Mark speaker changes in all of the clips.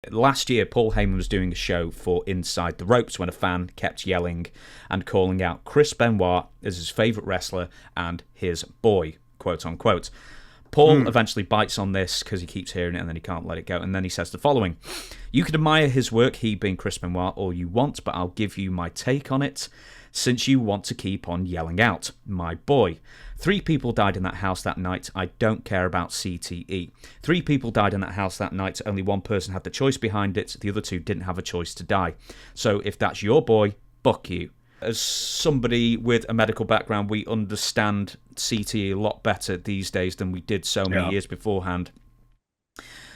Speaker 1: Last year, Paul Heyman was doing a show for Inside the Ropes when a fan kept yelling and calling out Chris Benoit as his favourite wrestler and his boy, quote unquote. Paul eventually bites on this because he keeps hearing it and then he can't let it go. And then he says the following: "You can admire his work, he being Chris Benoit, all you want, but I'll give you my take on it. Since you want to keep on yelling out, my boy. 3 people died in that house that night. I don't care about CTE. 3 people died in that house that night. Only one person had the choice behind it. The other 2 didn't have a choice to die. So if that's your boy, fuck you." As somebody with a medical background, we understand CTE a lot better these days than we did so many years beforehand.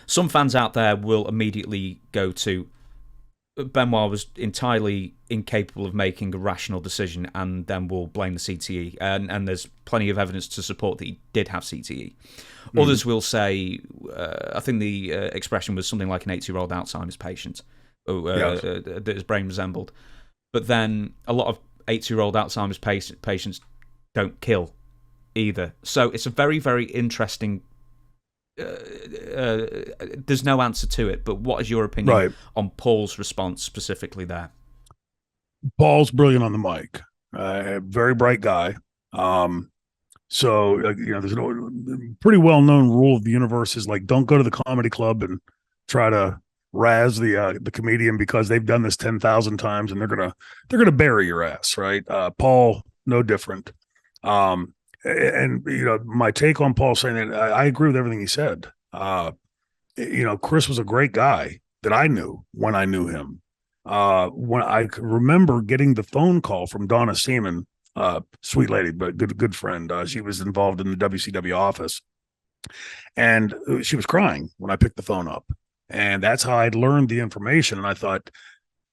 Speaker 1: Some fans out there will immediately go to, Benoit was entirely incapable of making a rational decision, and then will blame the CTE. And there's plenty of evidence to support that he did have CTE. Others will say, I think the expression was something like an 80-year-old Alzheimer's patient that his brain resembled. But then a lot of 80-year-old Alzheimer's patients don't kill either. So it's a very, very interesting... there's no answer to it, but what is your opinion on Paul's response specifically there?
Speaker 2: Paul's brilliant on the mic. Very bright guy. So, there's a pretty well-known rule of the universe is like, don't go to the comedy club and try to razz the comedian because they've done this 10,000 times and they're gonna bury your ass, right? Paul, no different. And my take on Paul saying that I agree with everything he said. Chris was a great guy that I knew when I knew him. When I remember getting the phone call from Donna Seaman, sweet lady, but good friend. She was involved in the WCW office, and she was crying when I picked the phone up. And that's how I'd learned the information. And I thought,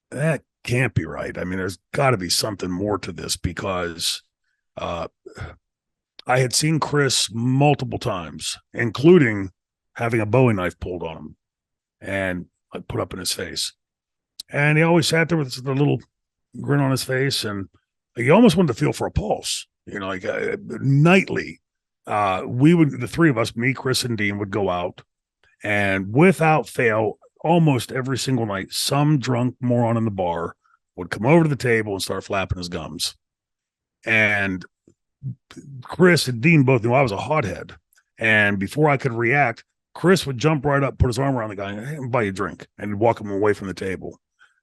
Speaker 2: that can't be right. I mean, there's got to be something more to this because I had seen Chris multiple times, including having a Bowie knife pulled on him and put up in his face. And he always sat there with a little grin on his face. And you almost wanted to feel for a pulse, nightly. The 3 of us, me, Chris, and Dean, would go out. And without fail, almost every single night, some drunk moron in the bar would come over to the table and start flapping his gums. And Chris and Dean both knew I was a hothead. And before I could react, Chris would jump right up, put his arm around the guy, and buy you a drink, and walk him away from the table.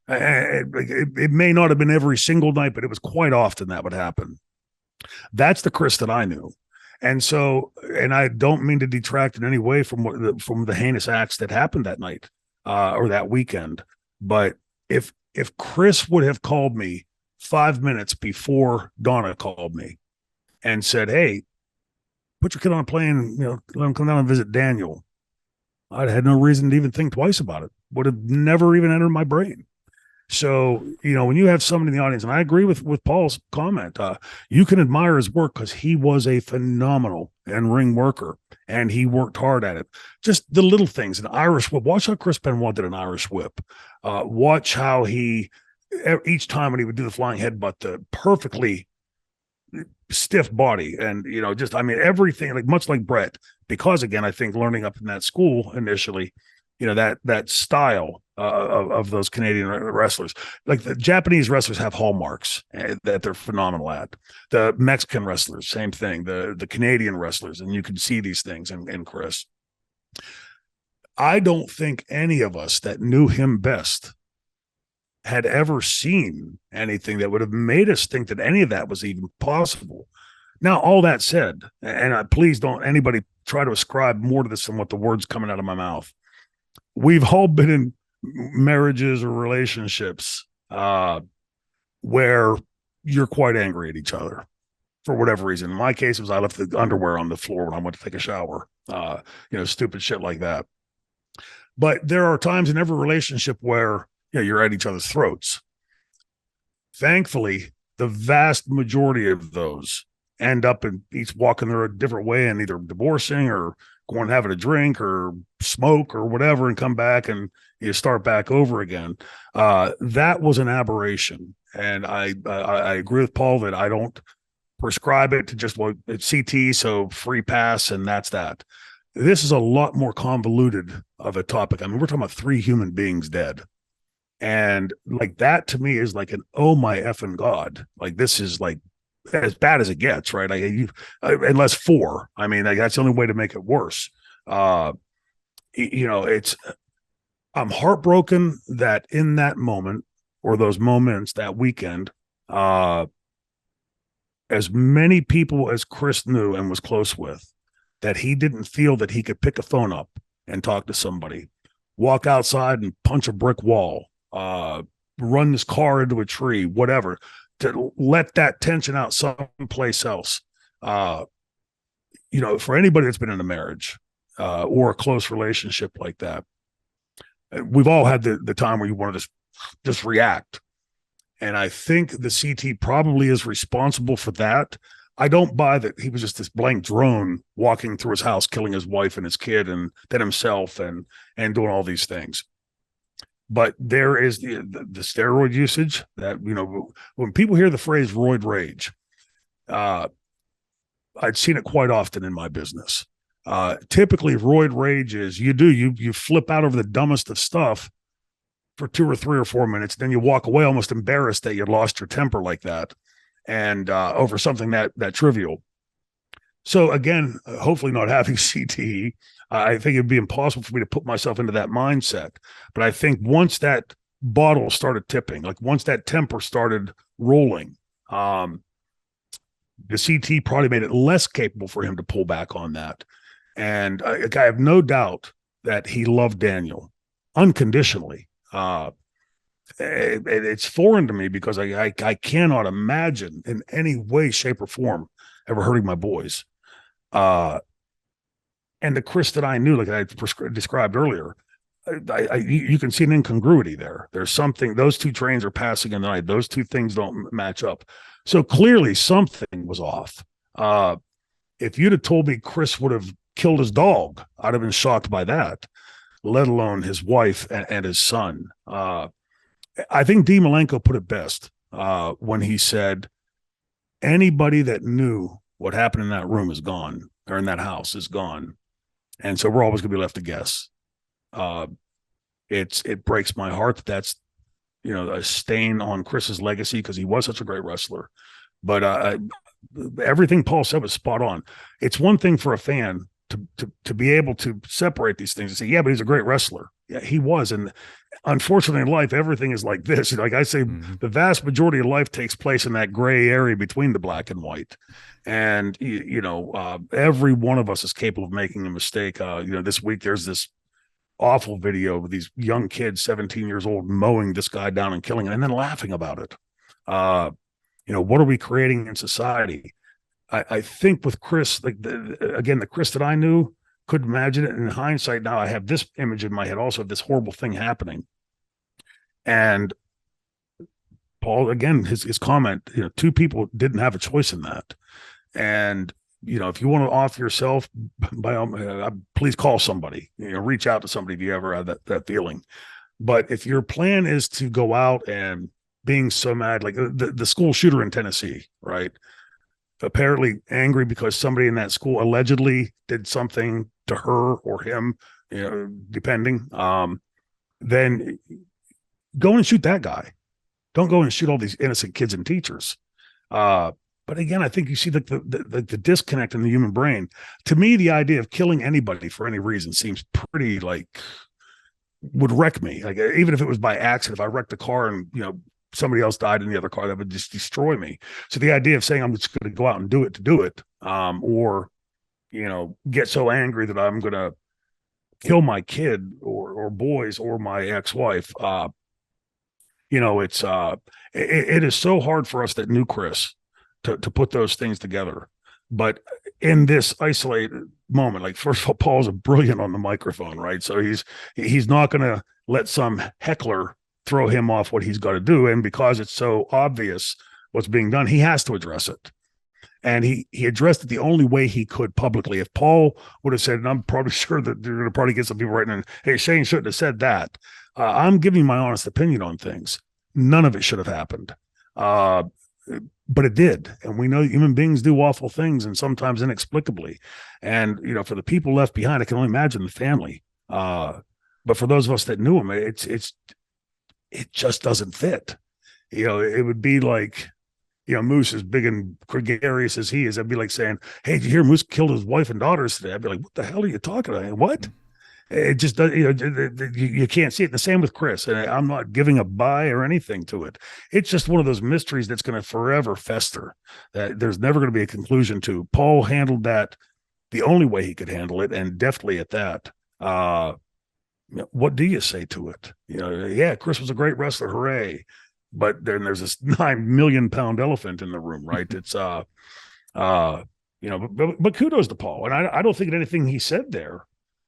Speaker 2: It may not have been every single night, but it was quite often that would happen. That's the Chris that I knew. And so, and I don't mean to detract in any way from the heinous acts that happened that night or that weekend. But if Chris would have called me 5 minutes before Donna called me and said, "Hey, put your kid on a plane, let him come down and visit Daniel," I'd had no reason to even think twice about it. Would have never even entered my brain. So, when you have somebody in the audience, and I agree with Paul's comment, you can admire his work because he was a phenomenal in-ring worker and he worked hard at it. Just the little things, an Irish whip. Watch how Chris Benoit did an Irish whip. Watch how each time when he would do the flying headbutt, the perfectly stiff body and, everything, like much like Brett, because again, I think learning up in that school initially, that style of those Canadian wrestlers, like the Japanese wrestlers have hallmarks that they're phenomenal at. The Mexican wrestlers, same thing. The Canadian wrestlers, and you can see these things in Chris. I don't think any of us that knew him best had ever seen anything that would have made us think that any of that was even possible. Now, all that said, and please don't anybody try to ascribe more to this than what the words coming out of my mouth. We've all been in marriages or relationships where you're quite angry at each other for whatever reason. In my case, it was I left the underwear on the floor when I went to take a shower, stupid shit like that. But there are times in every relationship where you're at each other's throats. Thankfully, the vast majority of those end up in each walking their different way and either divorcing or going and having a drink or smoke or whatever and come back and you start back over again. That was an aberration. And I agree with Paul that I don't prescribe it to just, it's CT, so free pass, and that's that. This is a lot more convoluted of a topic. I mean, we're talking about 3 human beings dead. And like that to me is like an, oh my effing God. Like this is like as bad as it gets, right? Unless 4. I mean, like, that's the only way to make it worse. I'm heartbroken that in that moment or those moments that weekend, as many people as Chris knew and was close with, that he didn't feel that he could pick a phone up and talk to somebody, walk outside and punch a brick wall, run his car into a tree, whatever, to let that tension out someplace else. For anybody that's been in a marriage or a close relationship like that, we've all had the time where you want to just react. And I think the CT probably is responsible for that. I don't buy that he was just this blank drone walking through his house, killing his wife and his kid and then himself and doing all these things. But there is the steroid usage that, when people hear the phrase roid rage, I'd seen it quite often in my business. Typically roid rage is you flip out over the dumbest of stuff for 2 or 3 or 4 minutes. Then you walk away almost embarrassed that you lost your temper like that. And over something that trivial. So again, hopefully not having CTE, I think it'd be impossible for me to put myself into that mindset. But I think once that bottle started tipping, like once that temper started rolling, the CT probably made it less capable for him to pull back on that. And I have no doubt that he loved Daniel unconditionally. It's foreign to me because I cannot imagine in any way, shape, or form ever hurting my boys. And the Chris that I knew, like I described earlier, you can see an incongruity there. There's something, those 2 trains are passing in the night. Those 2 things don't match up. So clearly something was off. If you'd have told me Chris would have killed his dog, I'd have been shocked by that, let alone his wife and his son. I think D. Malenko put it best when he said, anybody that knew what happened in that room is gone, or in that house is gone. And so we're always going to be left to guess. It breaks my heart that that's, a stain on Chris's legacy because he was such a great wrestler. But everything Paul said was spot on. It's one thing for a fan to be able to separate these things and say, yeah, but he's a great wrestler. Yeah, he was. And unfortunately in life, everything is like this. Like I say, the vast majority of life takes place in that gray area between the black and white. And, every one of us is capable of making a mistake. This week there's this awful video of these young kids, 17 years old, mowing this guy down and killing him and then laughing about it. What are we creating in society? I think with Chris, like the Chris that I knew, couldn't imagine it. In hindsight, now I have this image in my head also of this horrible thing happening. And Paul, again, his comment, 2 people didn't have a choice in that. And, if you want to off yourself, by all please call somebody, reach out to somebody if you ever have that feeling. But if your plan is to go out and being so mad, like the school shooter in Tennessee, right? Apparently angry because somebody in that school allegedly did something to her or him, depending, then go and shoot that guy. Don't go and shoot all these innocent kids and teachers. But again, I think you see the disconnect in the human brain. To me, the idea of killing anybody for any reason seems pretty would wreck me. Like even if it was by accident, if I wrecked a car and, somebody else died in the other car, that would just destroy me. So the idea of saying I'm just going to go out and do it to do it, or, get so angry that I'm going to kill my kid or boys or my ex-wife, it is so hard for us that knew Chris to put those things together. But in this isolated moment, like, first of all, Paul's brilliant on the microphone, right? So he's not going to let some heckler throw him off what he's got to do. And because it's so obvious what's being done, he has to address it. And he addressed it the only way he could publicly. If Paul would have said, and I'm probably sure that they're going to probably get some people writing in, hey, Shane shouldn't have said that. I'm giving my honest opinion on things. None of it should have happened. but it did. And we know human beings do awful things, and sometimes inexplicably. And, for the people left behind, I can only imagine the family. But for those of us that knew him, it just doesn't fit. It would be like, Moose, as big and gregarious as he is, I'd be like saying, "Hey, did you hear Moose killed his wife and daughters today?" I'd be like, "What the hell are you talking about? What?" It just does. You can't see it. The same with Chris, and I'm not giving a buy or anything to it. It's just one of those mysteries that's going to forever fester. That there's never going to be a conclusion to. Paul handled that the only way he could handle it, and deftly at that. What do you say to it? Yeah, Chris was a great wrestler, hooray! But then there's this 9 million pound elephant in the room, right? It's but kudos to Paul, and I don't think that anything he said there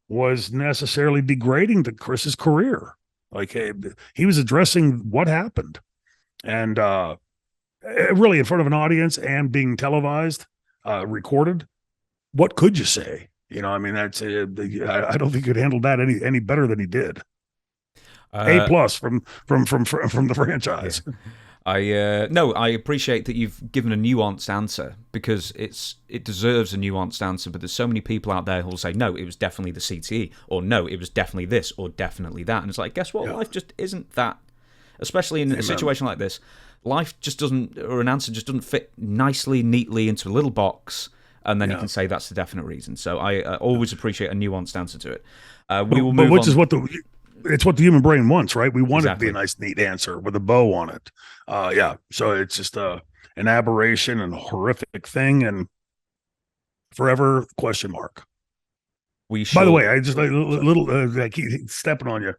Speaker 2: was necessarily degrading to Chris's career. Like, hey, he was addressing what happened, and really in front of an audience and being televised, recorded. What could you say? That's I don't think he could handle that any better than he did. A+ from the franchise.
Speaker 1: Yeah. I appreciate that you've given a nuanced answer, because it deserves a nuanced answer. But there's so many people out there who'll say, no, it was definitely the CTE, or no, it was definitely this, or definitely that. And it's like, guess what? Yeah. Life just isn't that. Especially in a situation like this, life just doesn't, or an answer just doesn't fit nicely, neatly into a little box, and then you can say that's the definite reason. So I always appreciate a nuanced answer to it. We will move on.
Speaker 2: It's what the human brain wants, right? We want it to be a nice, neat answer with a bow on it. So it's just an aberration and a horrific thing, and forever question mark. By the way, I just I keep stepping on you.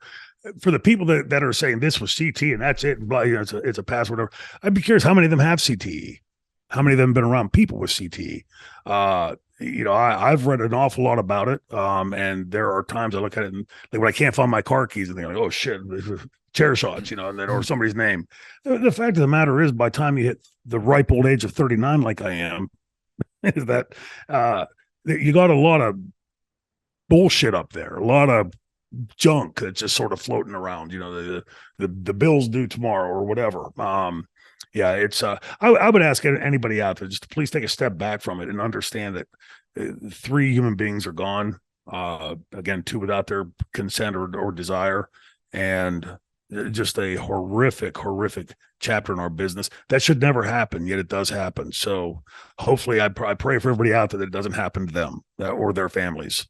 Speaker 2: For the people that are saying this was CT and that's it, and blah, it's a pass, whatever. I'd be curious how many of them have CTE. How many of them have been around people with CTE? I've read an awful lot about it. And there are times I look at it and like when I can't find my car keys and they're like, oh shit, chair shots, and then, or somebody's name. The fact of the matter is, by the time you hit the ripe old age of 39, like I am, is that you got a lot of bullshit up there, a lot of junk that's just sort of floating around, the bills due tomorrow or whatever. It's I would ask anybody out there just to please take a step back from it and understand that 3 human beings are gone. Again, 2 without their consent or desire, and just a horrific chapter in our business that should never happen, yet it does happen. So hopefully I pray for everybody out there that it doesn't happen to them or their families.